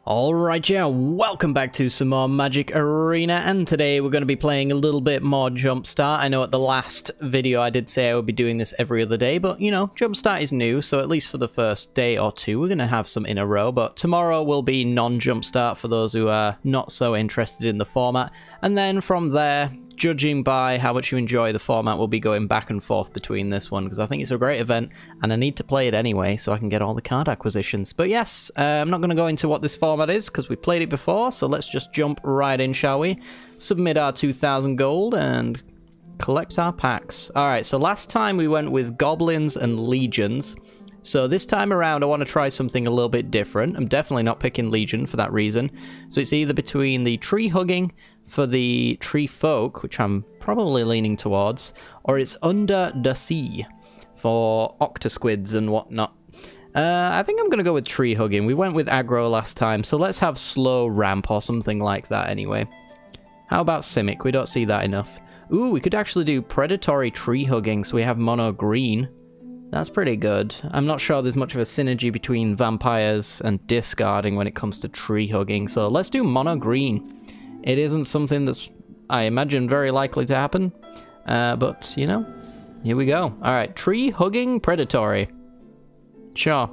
Alright, yeah, welcome back to some more Magic Arena, and today we're going to be playing a little bit more Jumpstart. I know at the last video I did say I would be doing this every other day, but you know, Jumpstart is new, so at least for the first day or two we're going to have some in a row, but tomorrow will be non-Jumpstart for those who are not so interested in the format, and then from there, judging by how much you enjoy the format, we'll be going back and forth between this one, because I think it's a great event, and I need to play it anyway, so I can get all the card acquisitions. But yes, I'm not going to go into what this format is, because we played it before, so let's just jump right in, shall we? Submit our 2,000 gold, and collect our packs. Alright, so last time we went with Goblins and Legions, so this time around I want to try something a little bit different. I'm definitely not picking Legion for that reason, so it's either between the Tree Hugging for the Tree Folk, which I'm probably leaning towards, or it's Under the Sea for Octosquids and whatnot. I think I'm going to go with Tree Hugging. We went with aggro last time, so let's have Slow Ramp or something like that anyway. How about Simic? We don't see that enough. Ooh, we could actually do Predatory Tree Hugging, so we have mono green. That's pretty good. I'm not sure there's much of a synergy between vampires and discarding when it comes to Tree Hugging, so let's do mono green. It isn't something that's, I imagine, very likely to happen, but, you know, here we go. Alright, Tree Hugging Predatory. Sure.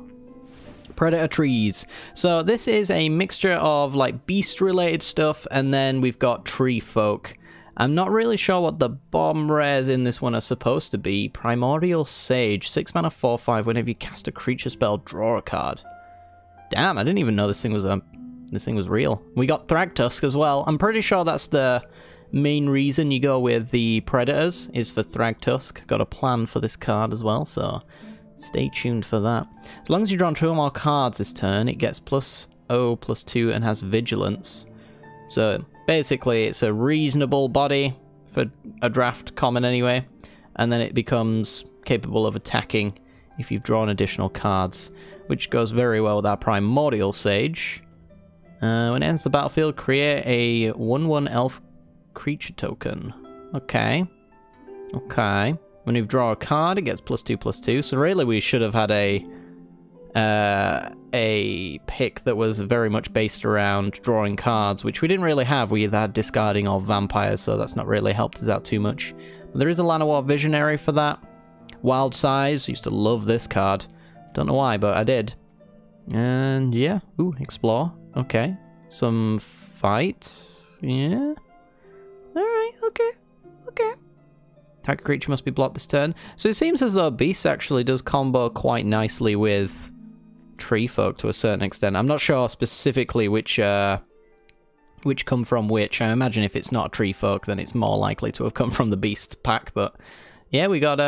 Predator trees. So this is a mixture of, like, beast-related stuff, and then we've got Tree Folk. I'm not really sure what the bomb rares in this one are supposed to be. Primordial Sage, 6 mana, 4/5. Whenever you cast a creature spell, draw a card. Damn, I didn't even know this thing was real. We got Thragtusk as well. I'm pretty sure that's the main reason you go with the Predators, is for Thragtusk. Got a plan for this card as well, so stay tuned for that. As long as you draw 2 or more cards this turn, it gets +0/+2 and has Vigilance. So basically it's a reasonable body for a draft common anyway, and then it becomes capable of attacking if you've drawn additional cards, which goes very well with our Primordial Sage. When it enters the battlefield, create a 1/1 elf creature token. Okay. Okay. When you draw a card, it gets +2/+2. So really we should have had a pick that was very much based around drawing cards, which we didn't really have. We either had discarding or vampires, so that's not really helped us out too much. But there is a Llanowar Visionary for that. Wild Size, used to love this card. Don't know why, but I did. And yeah, ooh, Explore. Okay. Some fights. Yeah. Alright, okay. Okay. Attack creature must be blocked this turn. So it seems as though Beast actually does combo quite nicely with Tree Folk to a certain extent. I'm not sure specifically which come from which. I imagine if it's not a Tree Folk, then it's more likely to have come from the Beast pack. But yeah, we got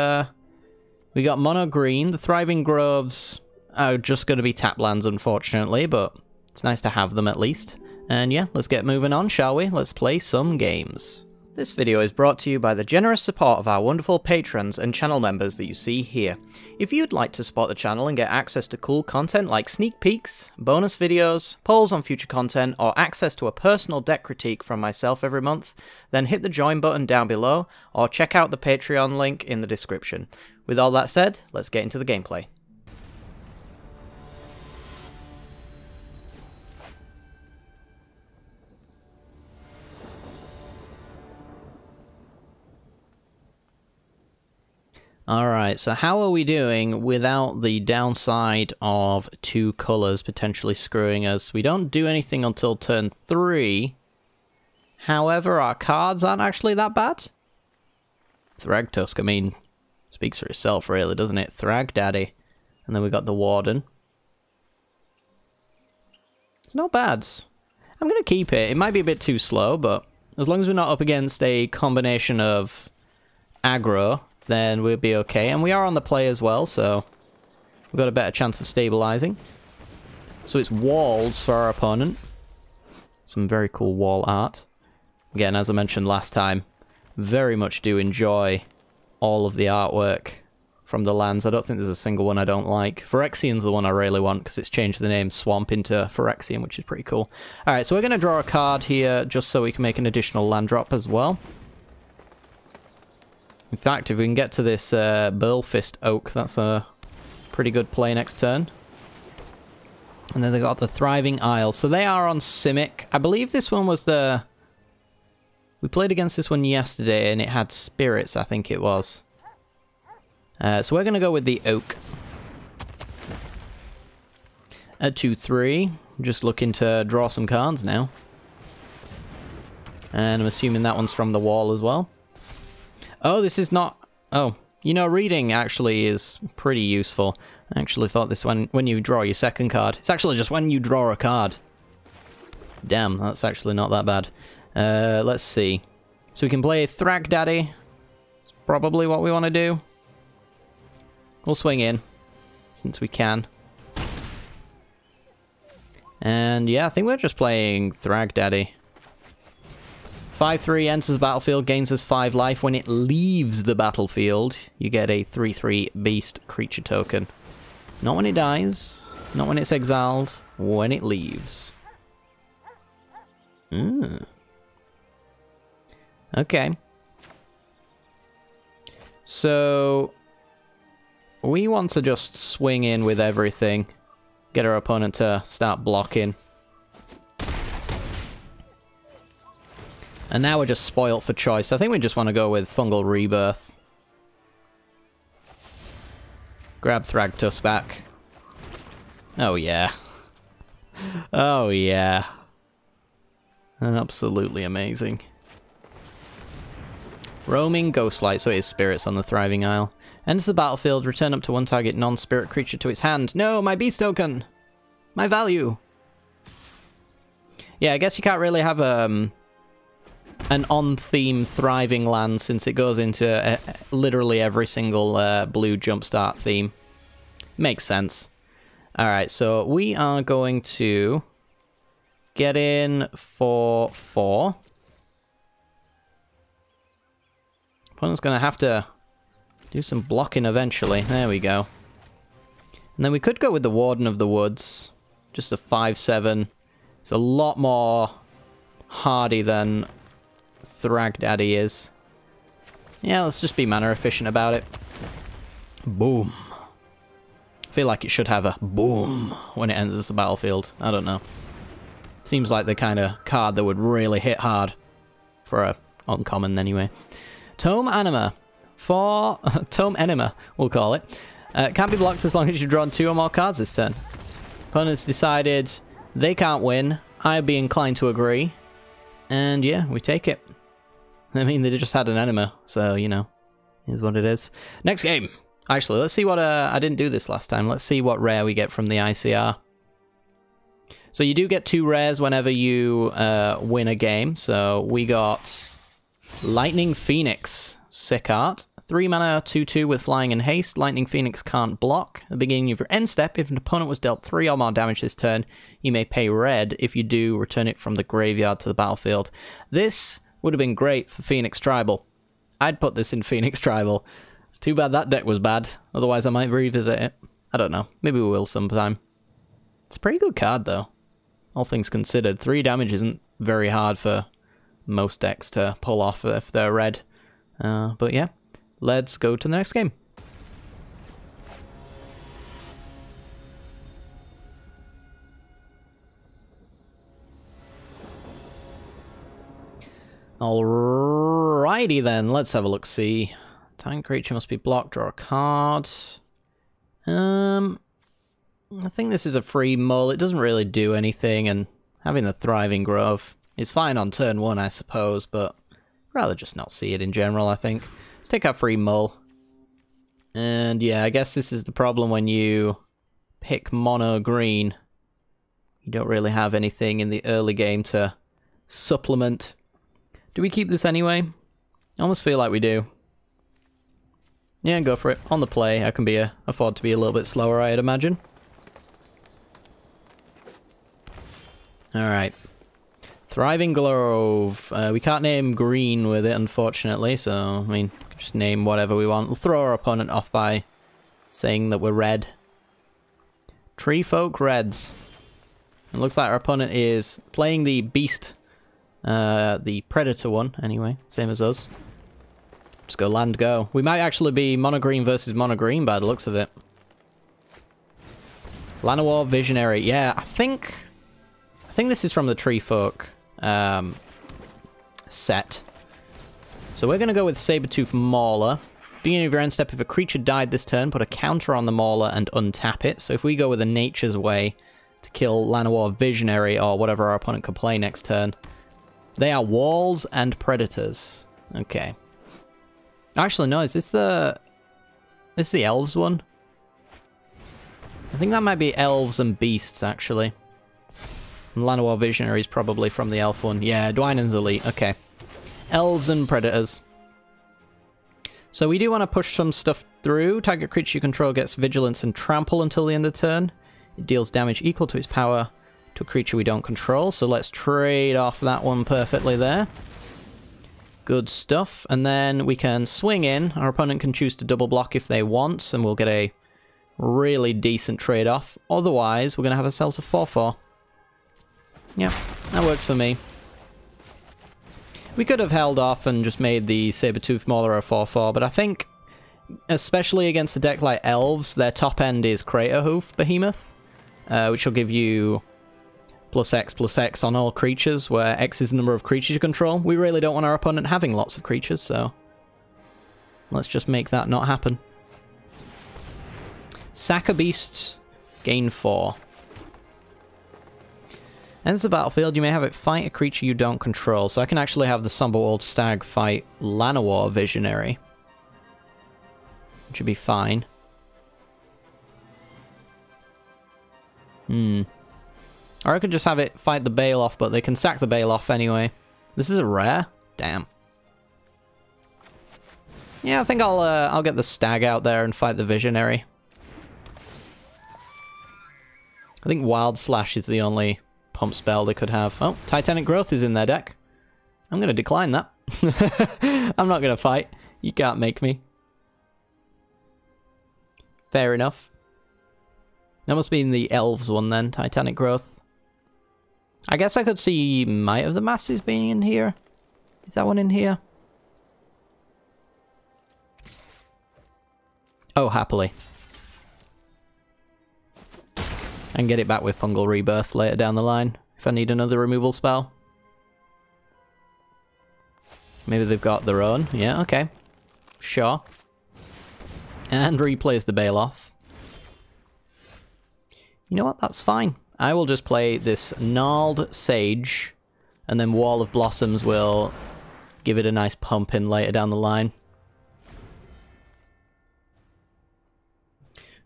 mono green. The Thriving Groves are just going to be tap lands, unfortunately, but it's nice to have them at least. And yeah, let's get moving on, shall we? Let's play some games. This video is brought to you by the generous support of our wonderful patrons and channel members that you see here. If you'd like to support the channel and get access to cool content like sneak peeks, bonus videos, polls on future content, or access to a personal deck critique from myself every month, then hit the join button down below, or check out the Patreon link in the description. With all that said, let's get into the gameplay. Alright, so how are we doing without the downside of 2 colours potentially screwing us? We don't do anything until turn 3. However, our cards aren't actually that bad. Thragtusk, I mean, speaks for itself really, doesn't it? Thrag Daddy. And then we got the Warden. It's not bad. I'm going to keep it. It might be a bit too slow, but as long as we're not up against a combination of aggro, then we'll be okay. And we are on the play as well, so we've got a better chance of stabilizing. So it's walls for our opponent. Some very cool wall art. Again, as I mentioned last time, very much do enjoy all of the artwork from the lands. I don't think there's a single one I don't like. Phyrexian's the one I really want, because it's changed the name Swamp into Phyrexian, which is pretty cool. Alright, so we're going to draw a card here, just so we can make an additional land drop as well. In fact, if we can get to this Burlfist Oak, that's a pretty good play next turn. And then they got the Thriving Isle. So they are on Simic. I believe this one was the... We played against this one yesterday, and it had spirits, I think it was. So we're going to go with the Oak. At 2-3. Just looking to draw some cards now. And I'm assuming that one's from the wall as well. Oh, this is not... Oh, you know, reading actually is pretty useful. I actually thought this when you draw your second card. It's actually just when you draw a card. Damn, that's actually not that bad. Let's see. So we can play Thrag Daddy. It's probably what we want to do. We'll swing in, since we can. And yeah, I think we're just playing Thrag Daddy. 5-3 enters the battlefield, gains us 5 life. When it leaves the battlefield, you get a 3-3 beast creature token. Not when it dies, not when it's exiled, when it leaves. Okay. So we want to just swing in with everything. Get our opponent to start blocking. And now we're just spoilt for choice. I think we just want to go with Fungal Rebirth. Grab Thragtusk back. Oh yeah. Oh yeah. Absolutely amazing. Roaming Ghostlight, so it is spirits on the Thriving Isle. Enters the battlefield, return up to one target non-spirit creature to its hand. No, my beast token! My value! Yeah, I guess you can't really have an on-theme Thriving land since it goes into literally every single blue Jumpstart theme. Makes sense. Alright, so we are going to get in for 4. Opponent's going to have to do some blocking eventually. There we go. And then we could go with the Warden of the Woods. Just a 5-7. It's a lot more hardy than Thrag Daddy is. Yeah, let's just be mana efficient about it. Boom. I feel like it should have a boom when it enters the battlefield. I don't know. Seems like the kind of card that would really hit hard for a uncommon anyway. Tome Anima. For Tome Enema, we'll call it. Can't be blocked as long as you've drawn 2 or more cards this turn. Opponents decided they can't win. I'd be inclined to agree. And yeah, we take it. I mean, they just had an Enema, so, you know, here's what it is. Next game. Actually, let's see what... I didn't do this last time. Let's see what rare we get from the ICR. So you do get 2 rares whenever you win a game. So we got Lightning Phoenix. Sick art. 3 mana, 2-2 with flying and haste. Lightning Phoenix can't block. At the beginning of your end step, if an opponent was dealt 3 or more damage this turn, you may pay red. If you do, return it from the graveyard to the battlefield. This would have been great for Phoenix Tribal. I'd put this in Phoenix Tribal. It's too bad that deck was bad. Otherwise, I might revisit it. I don't know. Maybe we will sometime. It's a pretty good card, though. All things considered. 3 damage isn't very hard for most decks to pull off if they're red. But yeah, let's go to the next game. Alrighty then, let's have a look-see. Tank creature must be blocked, draw a card. I think this is a free mull. It doesn't really do anything, and having the Thriving Grove is fine on turn 1, I suppose, but I'd rather just not see it in general, I think. Let's take our free mull. And yeah, I guess this is the problem when you pick mono green. You don't really have anything in the early game to supplement. Do we keep this anyway? I almost feel like we do. Yeah, go for it. On the play, I can afford to be a little bit slower, I'd imagine. Alright. Thriving Grove. We can't name green with it, unfortunately, so, I mean, just name whatever we want. We'll throw our opponent off by saying that we're red. Tree Folk Reds. It looks like our opponent is playing the Beast, the Predator one, anyway, same as us. Just go land, go. We might actually be mono green versus mono green by the looks of it. Llanowar Visionary. Yeah, I think this is from the Tree Folk set. So we're going to go with Sabertooth Mauler. Beginning of your end step, if a creature died this turn, put a counter on the Mauler and untap it. So if we go with a Nature's Way to kill Llanowar Visionary or whatever our opponent could play next turn, they are walls and predators. Okay. Actually, no, is this the elves one? I think that might be elves and beasts, actually. And Llanowar Visionary is probably from the elf one. Yeah, Dwynen's Elite. Okay. Elves and predators. So we do want to push some stuff through. Target creature you control gets Vigilance and Trample until the end of turn. It deals damage equal to its power to a creature we don't control. So let's trade off that one perfectly there. Good stuff. And then we can swing in. Our opponent can choose to double block if they want, and we'll get a really decent trade-off. Otherwise, we're going to have ourselves a 4/4. Yeah, that works for me. We could have held off and just made the Sabertooth Mauler a 4/4, but I think, especially against a deck like Elves, their top end is Craterhoof Behemoth, which will give you +X on all creatures, where X is the number of creatures you control. We really don't want our opponent having lots of creatures, so let's just make that not happen. Sack a beast, gain 4. Ends the battlefield, you may have it fight a creature you don't control. So I can actually have the Somberwald Stag fight Llanowar Visionary. Which should be fine. Or I could just have it fight the Baloth, but they can sack the Baloth anyway. This is a rare? Damn. Yeah, I think I'll get the Stag out there and fight the Visionary. I think Wild Slash is the only pump spell they could have. Oh, Titanic Growth is in their deck. I'm going to decline that. I'm not going to fight. You can't make me. Fair enough. That must be in the Elves one then, Titanic Growth. I guess I could see Might of the Masses being in here. Is that one in here? Oh, happily. I can get it back with Fungal Rebirth later down the line if I need another removal spell. Maybe they've got their own. Yeah, okay. Sure. And replays the Baloth. You know what? That's fine. I will just play this Gnarled Sage, and then Wall of Blossoms will give it a nice pump in later down the line.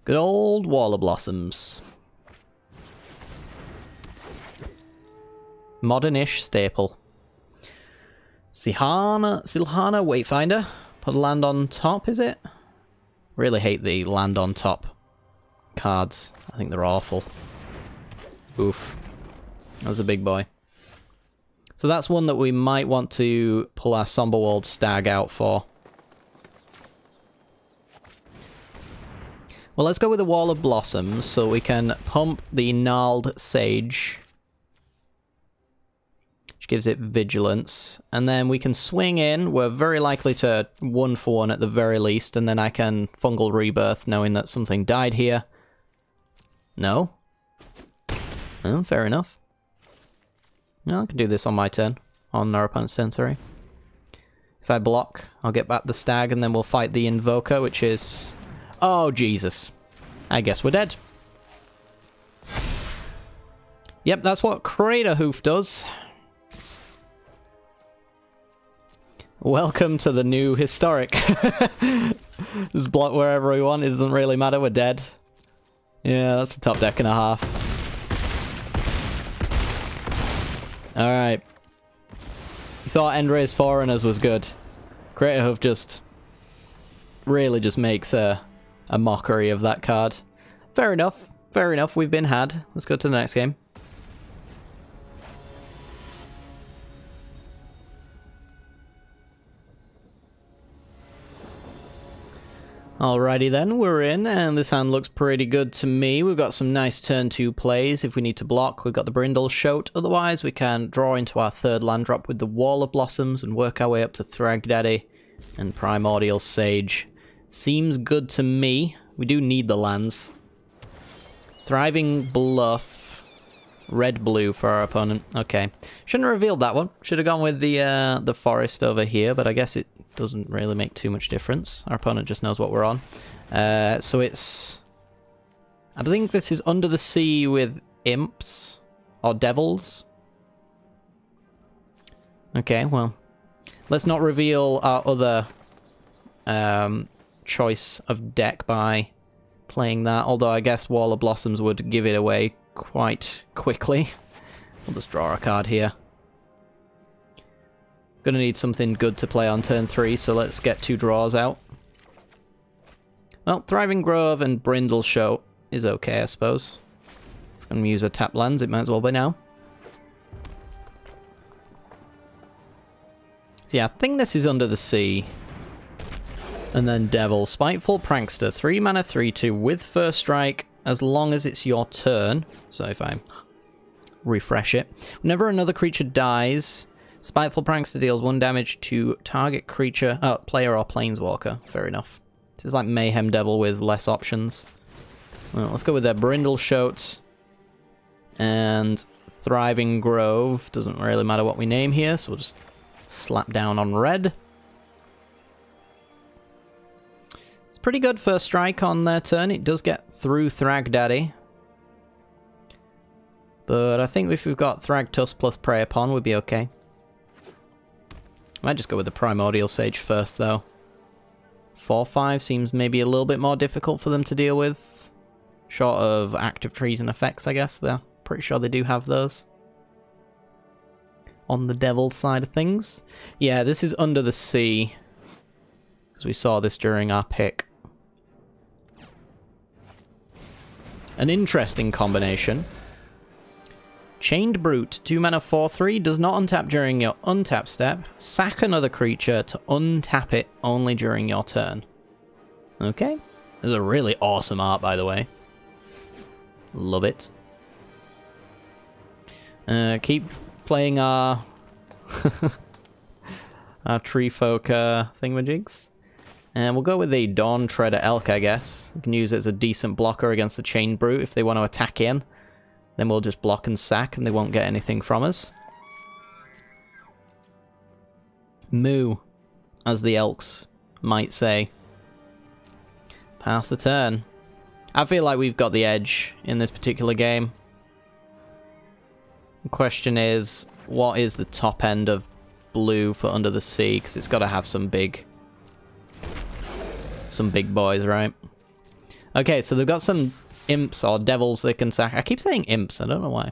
Good old Wall of Blossoms. Modern-ish staple. Silhana Wayfinder. Put a land on top, is it? Really hate the land on top cards. I think they're awful. Oof. That's a big boy. So that's one that we might want to pull our Somberwald Stag out for. Well, let's go with the Wall of Blossoms so we can pump the Gnarled Sage, which gives it Vigilance. And then we can swing in. We're very likely to 1-for-1 at the very least, and then I can Fungal Rebirth knowing that something died here. No? Oh, fair enough. No, I can do this on my turn. On our opponent's turn, sorry. If I block, I'll get back the Stag, and then we'll fight the Invoker, which is... Oh, Jesus. I guess we're dead. Yep, that's what Craterhoof does. Welcome to the new Historic. Just block wherever we want, it doesn't really matter, we're dead. Yeah, that's a top deck and a half. Alright. You thought Endray's Foreigners was good. Craterhoof just... really just makes a mockery of that card. Fair enough. Fair enough, we've been had. Let's go to the next game. Alrighty then, we're in, and this hand looks pretty good to me. We've got some nice turn 2 plays. If we need to block, we've got the Brindle Shoat. Otherwise, we can draw into our third land drop with the Wall of Blossoms and work our way up to Thragdaddy and Primordial Sage. Seems good to me. We do need the lands. Thriving Bluff. Red-blue for our opponent. Okay. Shouldn't have revealed that one. Should have gone with the forest over here, but I guess it doesn't really make too much difference. Our opponent just knows what we're on. So it's... I think this is Under the Sea with imps. Or devils. Okay, well. Let's not reveal our other choice of deck by playing that. Although I guess Wall of Blossoms would give it away quite quickly. We'll just draw a card here. Gonna need something good to play on turn 3, so let's get 2 draws out. Well, Thriving Grove and Brindle Show is okay, I suppose. If I'm gonna use a tap lands, it might as well be now. So yeah, I think this is Under the Sea. And then Devil. Spiteful Prankster. 3 mana, 3/2 with first strike, as long as it's your turn. So if I refresh it. Whenever another creature dies, Spiteful Prankster deals 1 damage to target creature, player or planeswalker. Fair enough. This is like Mayhem Devil with less options. Well, let's go with their Brindle Shoat. And Thriving Grove. Doesn't really matter what we name here, so we'll just slap down on red. It's pretty good first strike on their turn. It does get through Thragdaddy. But I think if we've got Thragtusk plus Prey Upon, we'd be okay. Might just go with the Primordial Sage first, though. 4/5 seems maybe a little bit more difficult for them to deal with. Short of active trees and effects, I guess. They're pretty sure they do have those. On the devil side of things. Yeah, this is Under the Sea. Because we saw this during our pick. An interesting combination. Chained Brute, 2 mana 4/3, does not untap during your untap step. Sack another creature to untap it only during your turn. Okay. This is a really awesome art, by the way. Love it. Keep playing our our tree folk thingamajigs. And we'll go with the Dawn Treader Elk, I guess. We can use it as a decent blocker against the Chained Brute if they want to attack in. Then we'll just block and sack and they won't get anything from us. Moo, as the Elks might say. Pass the turn. I feel like we've got the edge in this particular game. The question is, what is the top end of blue for Under the Sea? Because it's got to have some big boys, right? Okay, so they've got some imps or devils they can sack. I keep saying imps, I don't know why.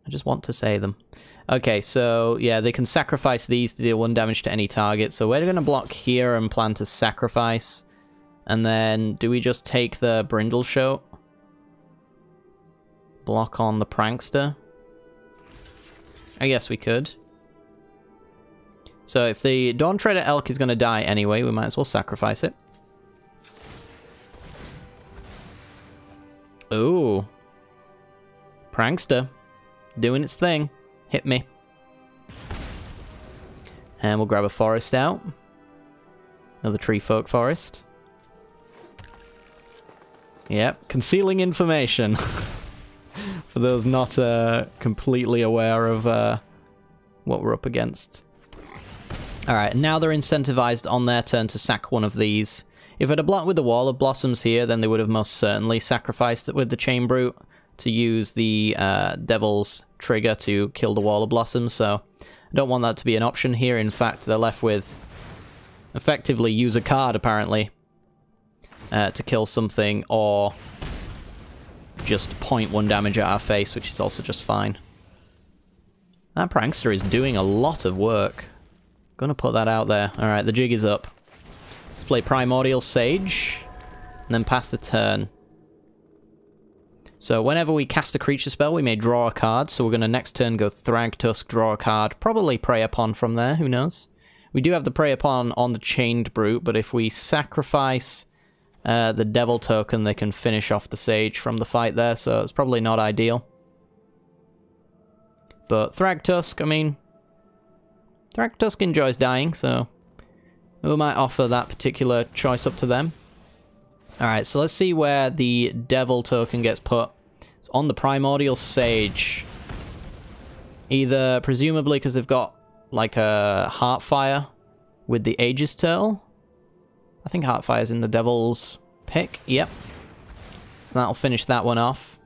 I just want to say them. Okay, so yeah, they can sacrifice these to deal 1 damage to any target. So we're going to block here and plan to sacrifice. And then, do we just take the Brindle Shoat? Block on the Prankster? I guess we could. So if the Dawn Treader Elk is going to die anyway, we might as well sacrifice it. Ooh. Prankster. Doing its thing. Hit me. And we'll grab a forest out. Another tree folk forest. Yep, concealing information. For those not completely aware of what we're up against. Alright, now they're incentivized on their turn to sack one of these. If I'd have blocked with the Wall of Blossoms here, then they would have most certainly sacrificed it with the Chain Brute to use the Devil's trigger to kill the Wall of Blossoms, so I don't want that to be an option here. In fact, they're left with effectively use a card, apparently, to kill something, or just 0.1 damage at our face, which is also just fine. That Prankster is doing a lot of work. Gonna put that out there. Alright, the jig is up. Let's play Primordial Sage, and then pass the turn. So whenever we cast a creature spell, we may draw a card, so we're gonna next turn go Thragtusk, draw a card, probably Prey Upon from there, who knows? We do have the Prey Upon on the Chained Brute, but if we sacrifice the Devil token, they can finish off the Sage from the fight there, so it's probably not ideal. But Thragtusk, I mean, Thragtusk enjoys dying, so we might offer that particular choice up to them. Alright, so let's see where the Devil token gets put. It's on the Primordial Sage. Either, presumably, because they've got, like, a Heartfire with the Aegis Turtle. I think Heartfire's in the Devil's pick. Yep. So that'll finish that one off.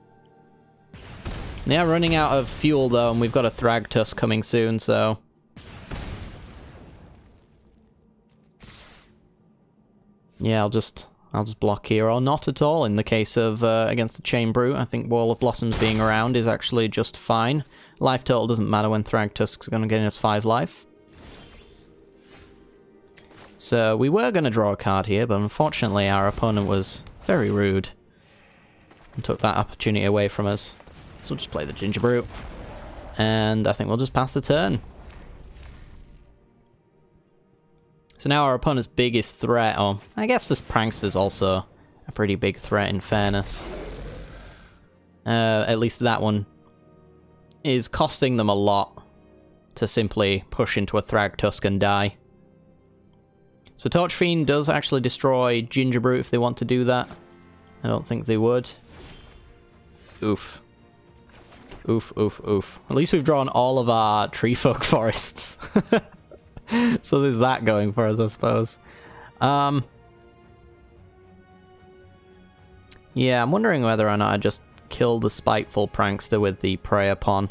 They are running out of fuel, though, and we've got a Thragtusk coming soon, so... yeah, I'll just block here, or not at all in the case of against the Chain Brute. I think Wall of Blossoms being around is actually just fine. Life total doesn't matter when Thragtusk's going to get us 5 life. So we were going to draw a card here, but unfortunately our opponent was very rude and took that opportunity away from us. So we'll just play the Ginger Brute, and I think we'll just pass the turn. So now our opponent's biggest threat, or I guess this Prankster's also a pretty big threat in fairness. At least that one is costing them a lot to simply push into a Thragtusk and die. So Torch Fiend does actually destroy Ginger Brute if they want to do that. I don't think they would. Oof. Oof, oof, oof. At least we've drawn all of our Treefolk forests. So there's that going for us, I suppose. Yeah, I'm wondering whether or not I just kill the Spiteful Prankster with the Prey Upon.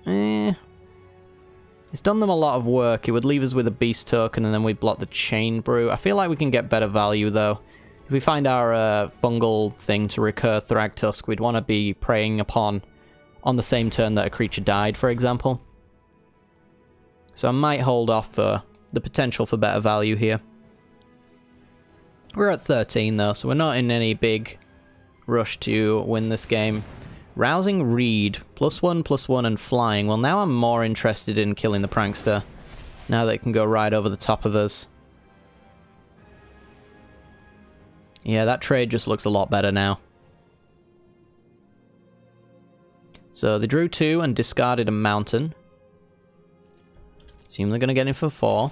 It's done them a lot of work. It would leave us with a Beast token, and then we block the Chain Brew. I feel like we can get better value, though. If we find our fungal thing to recur Thragtusk, we'd want to be preying upon on the same turn that a creature died, for example. So I might hold off for the potential for better value here. We're at 13, though, so we're not in any big rush to win this game. Rousing Reed, +1/+1 and flying. Well, now I'm more interested in killing the Prankster, now that it can go right over the top of us. Yeah, that trade just looks a lot better now. So they drew 2 and discarded a mountain. Assume they're going to get in for 4.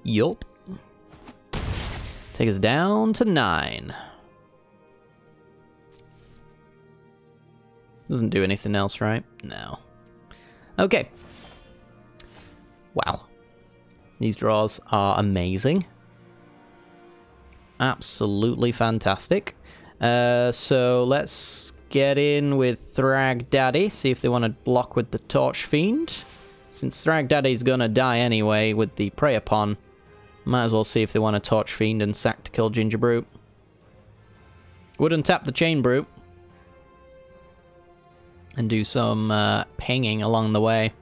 Yup. Take us down to 9. Doesn't do anything else, right? No. Okay. Wow. These draws are amazing. Absolutely fantastic. So let's get in with Thrag Daddy, see if they want to block with the Torch Fiend. Since Thrag Daddy's gonna die anyway with the Prey Upon, might as well see if they want to Torch Fiend and sack to kill Ginger Brute. Wouldn't tap the Chain Brute. And do some pinging along the way.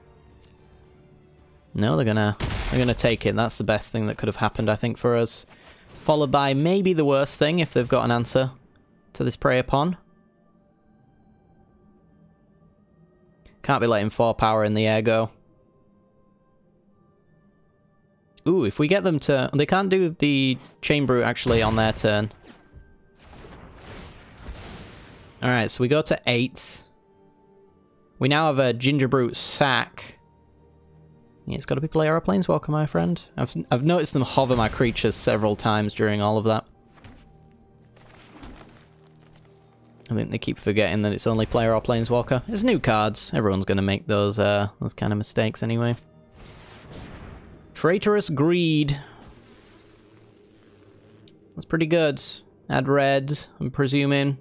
No, they're gonna take it. That's the best thing that could have happened, I think, for us. Followed by maybe the worst thing if they've got an answer to this Prey Upon. Can't be letting 4 power in the air go. Ooh, if we get them to... They can't do the Chain Brute actually on their turn. Alright, so we go to 8. We now have a Ginger Brute sack. Yeah, it's got to be player or planeswalker, my friend. I've noticed them hover my creatures several times during all of that. I think they keep forgetting that it's only player or planeswalker. It's new cards. Everyone's going to make those kind of mistakes anyway. Traitorous Greed. That's pretty good. Add red, I'm presuming.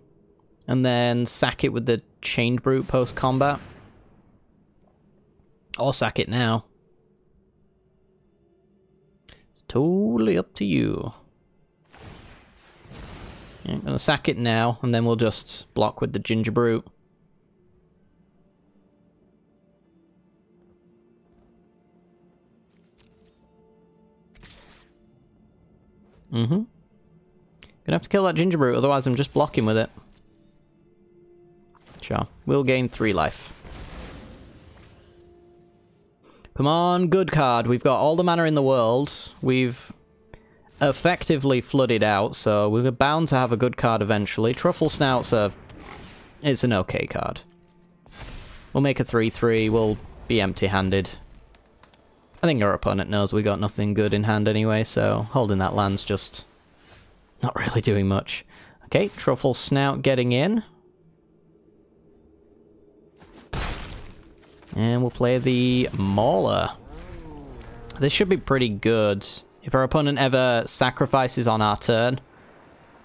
And then sack it with the Chained Brute post-combat. Or sack it now. It's totally up to you. Yeah, I'm going to sack it now, and then we'll just block with the Ginger Brute. Gonna have to kill that Ginger Brute, otherwise I'm just blocking with it. Sure. We'll gain 3 life. Come on, good card. We've got all the mana in the world. We've effectively flooded out, so we were bound to have a good card eventually. Truffle Snout's it's an okay card. We'll make a 3/3. We'll be empty-handed. I think our opponent knows we got nothing good in hand anyway, so holding that land's just not really doing much. Okay, Truffle Snout getting in. And we'll play the Mauler. This should be pretty good. If our opponent ever sacrifices on our turn,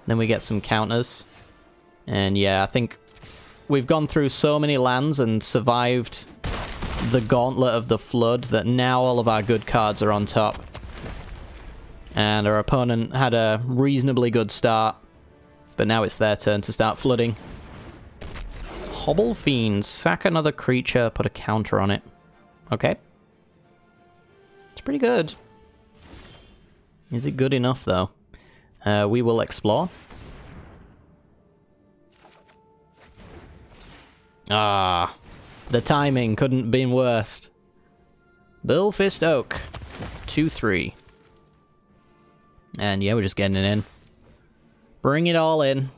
then we get some counters. And yeah, I think we've gone through so many lands and survived the gauntlet of the flood that now all of our good cards are on top. And our opponent had a reasonably good start, but now it's their turn to start flooding. Hobble Fiend, sack another creature, put a counter on it. Okay. It's pretty good. Is it good enough, though? We will explore. Ah, the timing couldn't have been worse. Bullfist Oak, 2/3. And yeah, we're just getting it in. Bring it all in.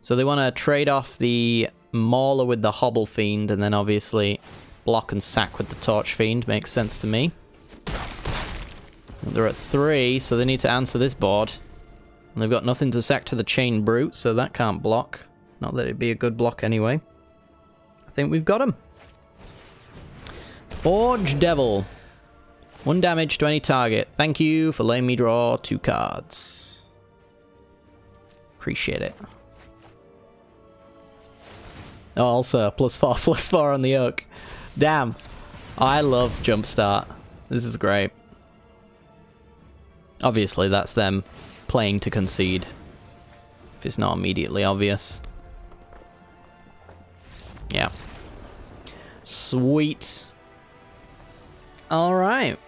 So they want to trade off the Mauler with the Hobble Fiend, and then obviously block and sack with the Torch Fiend. Makes sense to me. They're at 3, so they need to answer this board. And they've got nothing to sack to the Chain Brute, so that can't block. Not that it'd be a good block anyway. I think we've got him. Forge Devil. 1 damage to any target. Thank you for letting me draw 2 cards. Appreciate it. Oh, also, +4/+4 on the Oak. Damn. I love Jumpstart. This is great. Obviously, that's them playing to concede. If it's not immediately obvious. Yeah. Sweet. Alright.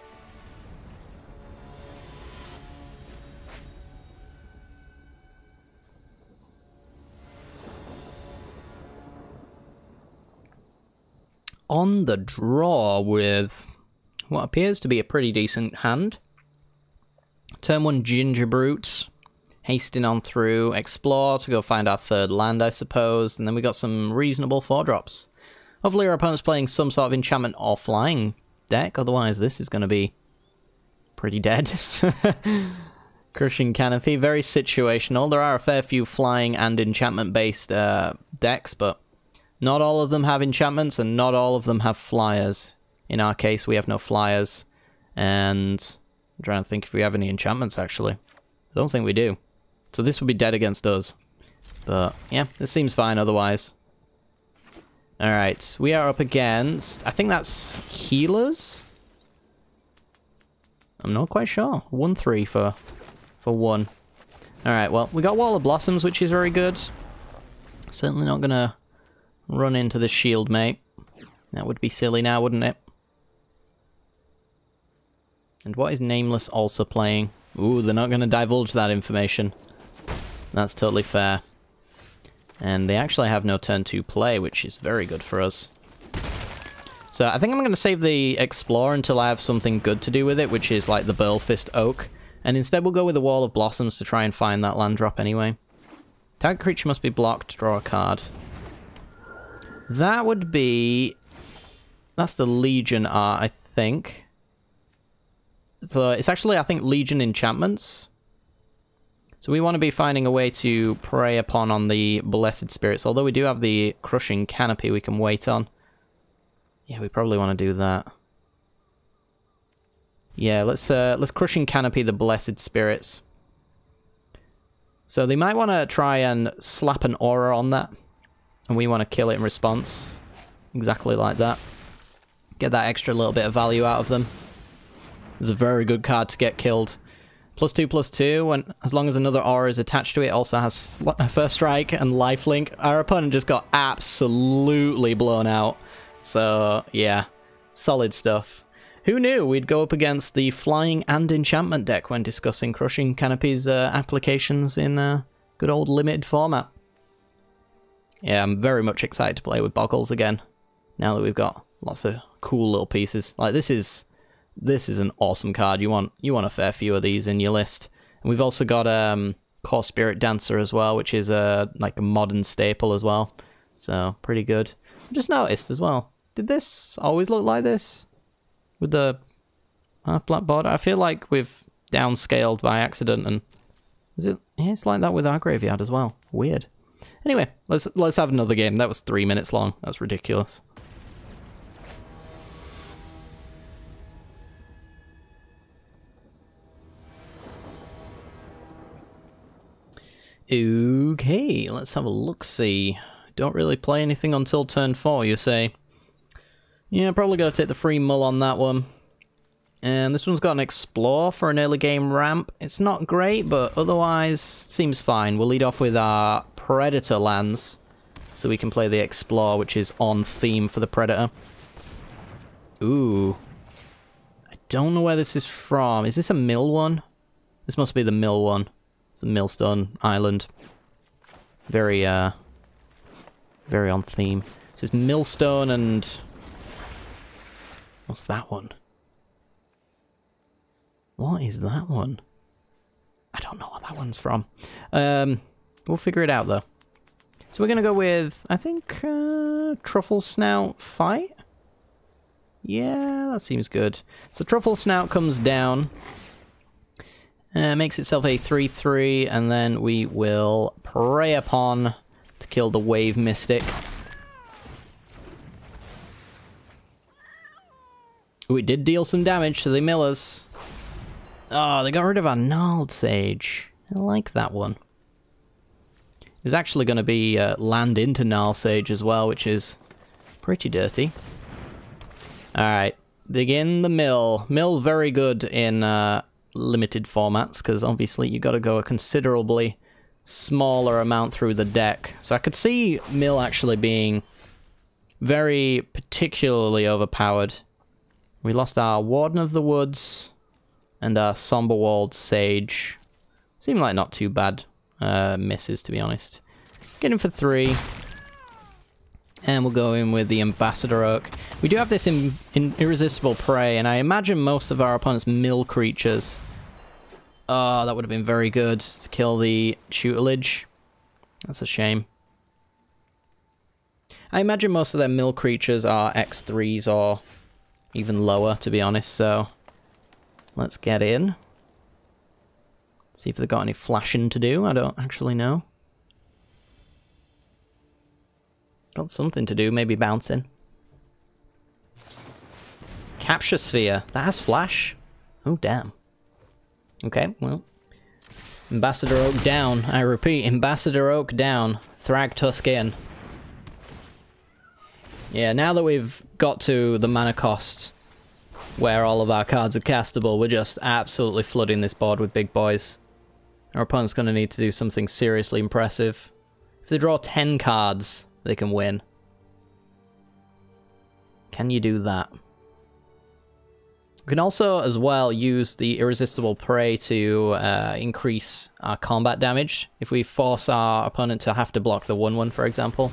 On the draw with what appears to be a pretty decent hand. Turn 1 Ginger Brute, hasting on through, explore to go find our 3rd land, I suppose, and then we got some reasonable 4-drops. Hopefully our opponent's playing some sort of enchantment or flying deck, otherwise this is going to be pretty dead. Crushing Canopy, very situational. There are a fair few flying and enchantment-based decks, but not all of them have enchantments, and not all of them have flyers. In our case, we have no flyers, and I'm trying to think if we have any enchantments, actually. I don't think we do. So this would be dead against us. But, yeah, this seems fine otherwise. Alright, we are up against... I think that's Healers? I'm not quite sure. 1/3 for 1. Alright, well, we got Wall of Blossoms, which is very good. Certainly not gonna run into the shield, mate. That would be silly now, wouldn't it? And what is Nameless also playing? Ooh, they're not going to divulge that information. That's totally fair. And they actually have no turn 2 play, which is very good for us. So I think I'm going to save the Explore until I have something good to do with it, which is like the Bullfist Oak. And instead we'll go with the Wall of Blossoms to try and find that land drop anyway. Target creature must be blocked, draw a card. That would be... That's the Legion art, I think. So it's actually, I think, Legion enchantments. So we want to be finding a way to prey upon on the Blessed Spirits. Although we do have the Crushing Canopy we can wait on. Yeah, we probably want to do that. Yeah, let's Crushing Canopy the Blessed Spirits. So they might want to try and slap an aura on that. And we want to kill it in response. Exactly like that. Get that extra little bit of value out of them. It's a very good card to get killed. +2/+2, when as long as another aura is attached to it, also has First Strike and Lifelink. Our opponent just got absolutely blown out. So, yeah. Solid stuff. Who knew we'd go up against the Flying and Enchantment deck when discussing Crushing Canopy's applications in good old limited format. Yeah, I'm very much excited to play with Boggles again. Now that we've got lots of cool little pieces. Like, this is an awesome card. You want a fair few of these in your list. And we've also got Core Spirit Dancer as well, which is like a modern staple as well. So, pretty good. I just noticed as well, did this always look like this? With the half black border? I feel like we've downscaled by accident, and is it? Yeah, it's like that with our graveyard as well. Weird. Anyway, let's have another game. That was 3 minutes long. That's ridiculous. Okay, let's have a look-see. Don't really play anything until turn 4, you say? Yeah, probably gotta take the free mull on that one. And this one's got an Explore for an early game ramp. It's not great, but otherwise seems fine. We'll lead off with our Predator lands, so we can play the Explore, which is on theme for the Predator. Ooh. I don't know where this is from. Is this a mill one? This must be the mill one. It's a Millstone Island. Very on theme. This is Millstone and... what's that one? What is that one? I don't know what that one's from. We'll figure it out, though. So we're going to go with, I think, Truffle Snout Fight? Yeah, that seems good. So Truffle Snout comes down. Makes itself a 3/3, and then we will Prey Upon to kill the Wave Mystic. Ooh, it did deal some damage to the Millers. Oh, they got rid of our Gnarled Sage. I like that one. It was actually going to be land into Gnarled Sage as well, which is pretty dirty. Alright, begin the mill. Mill very good in limited formats, because obviously you got to go a considerably smaller amount through the deck. So I could see mill actually being very particularly overpowered. We lost our Warden of the Woods and our Somberwalled Sage. Seem like not too bad misses, to be honest. Get him for 3. And we'll go in with the Ambassador Oak. We do have this in Irresistible Prey, and I imagine most of our opponent's mill creatures... oh, that would have been very good to kill the Tutelage. That's a shame. I imagine most of their mill creatures are X3s or even lower, to be honest, so... let's get in. See if they've got any flashing to do. I don't actually know. Got something to do, maybe bouncing. Capture Sphere. That has flash. Oh, damn. Okay, well. Ambassador Oak down. I repeat, Ambassador Oak down. Thragtusk in. Yeah, now that we've got to the mana cost where all of our cards are castable, we're just absolutely flooding this board with big boys. Our opponent's going to need to do something seriously impressive. If they draw 10 cards, they can win. Can you do that? We can also, as well, use the Irresistible Prey to increase our combat damage. If we force our opponent to have to block the 1/1, for example.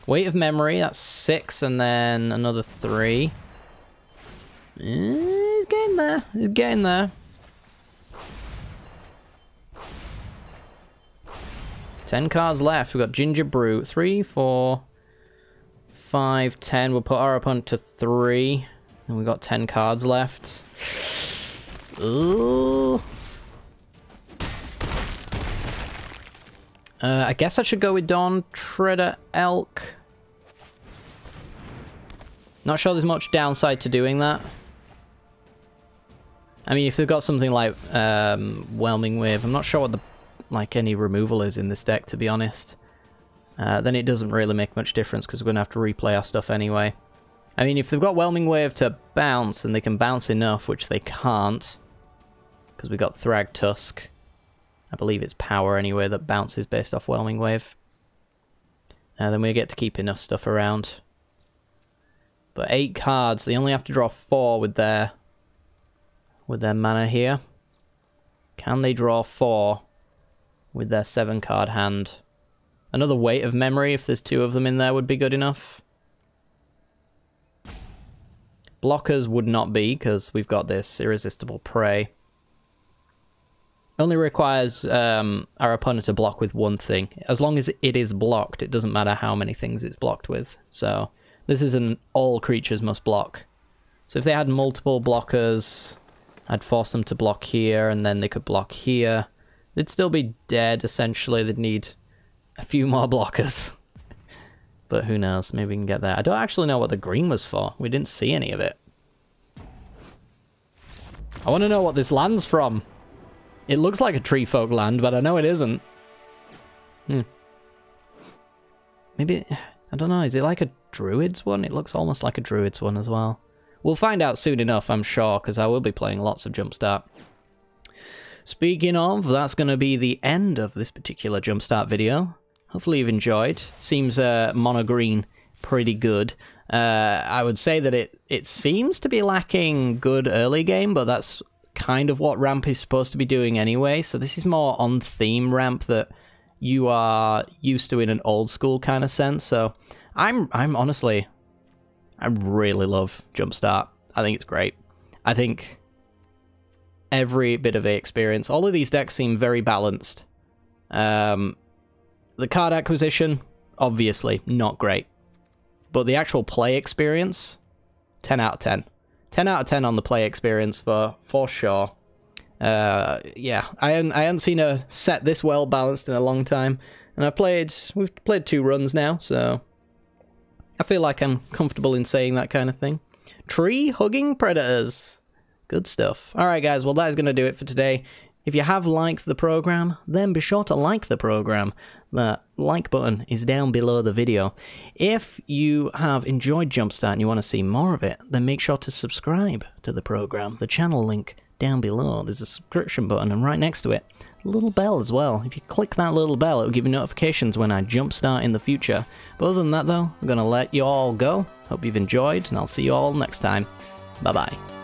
Weight of Memory, that's 6, and then another 3. He's getting there. He's getting there. 10 cards left. We've got Ginger Brute. 3, 4, 5, 10. We'll put our opponent to 3. And we've got 10 cards left. Ooh. I guess I should go with Dawn Treader Elk. Not sure there's much downside to doing that. I mean, if they've got something like Whelming Wave, I'm not sure what the any removal is in this deck, to be honest. Then it doesn't really make much difference because we're going to have to replay our stuff anyway. I mean, if they've got Whelming Wave to bounce, and they can bounce enough, which they can't, because we got Thragtusk. I believe it's power anyway that bounces based off Whelming Wave. Then we get to keep enough stuff around. But 8 cards, they only have to draw 4 with their mana here. Can they draw 4 with their 7-card hand? Another Weight of Memory, if there's 2 of them in there, would be good enough. Blockers would not be, because we've got this Irresistible Prey. Only requires our opponent to block with one thing. As long as it is blocked, it doesn't matter how many things it's blocked with. So this is an all creatures must block. So if they had multiple blockers, I'd force them to block here, and then they could block here. They'd still be dead, essentially. They'd need a few more blockers. But who knows, maybe we can get there. I don't actually know what the green was for. We didn't see any of it. I want to know what this land's from. It looks like a tree folk land, but I know it isn't. Maybe, I don't know, is it like a druid's one? It looks almost like a druid's one as well. We'll find out soon enough, I'm sure, because I will be playing lots of Jumpstart. Speaking of, that's going to be the end of this particular Jumpstart video. Hopefully you've enjoyed. Seems mono green pretty good. I would say that it seems to be lacking good early game, but that's kind of what ramp is supposed to be doing anyway. So this is more on theme ramp that you are used to in an old school kind of sense. So I'm honestly, I really love Jumpstart. I think it's great. I think every bit of the experience, all of these decks seem very balanced. The card acquisition, obviously not great, but the actual play experience, 10 out of 10. 10 out of 10 on the play experience for sure. Yeah, I hadn't seen a set this well balanced in a long time, and we've played 2 runs now, so I feel like I'm comfortable in saying that kind of thing. Tree hugging predators, good stuff. All right, guys, well that is going to do it for today. If you have liked the program, then be sure to like the program. The like button is down below the video. If you have enjoyed Jumpstart and you want to see more of it, then make sure to subscribe to the program. The channel link down below. There's a subscription button, and right next to it, a little bell as well. If you click that little bell, it will give you notifications when I Jumpstart in the future. But other than that, though, I'm going to let you all go. Hope you've enjoyed, and I'll see you all next time. Bye-bye.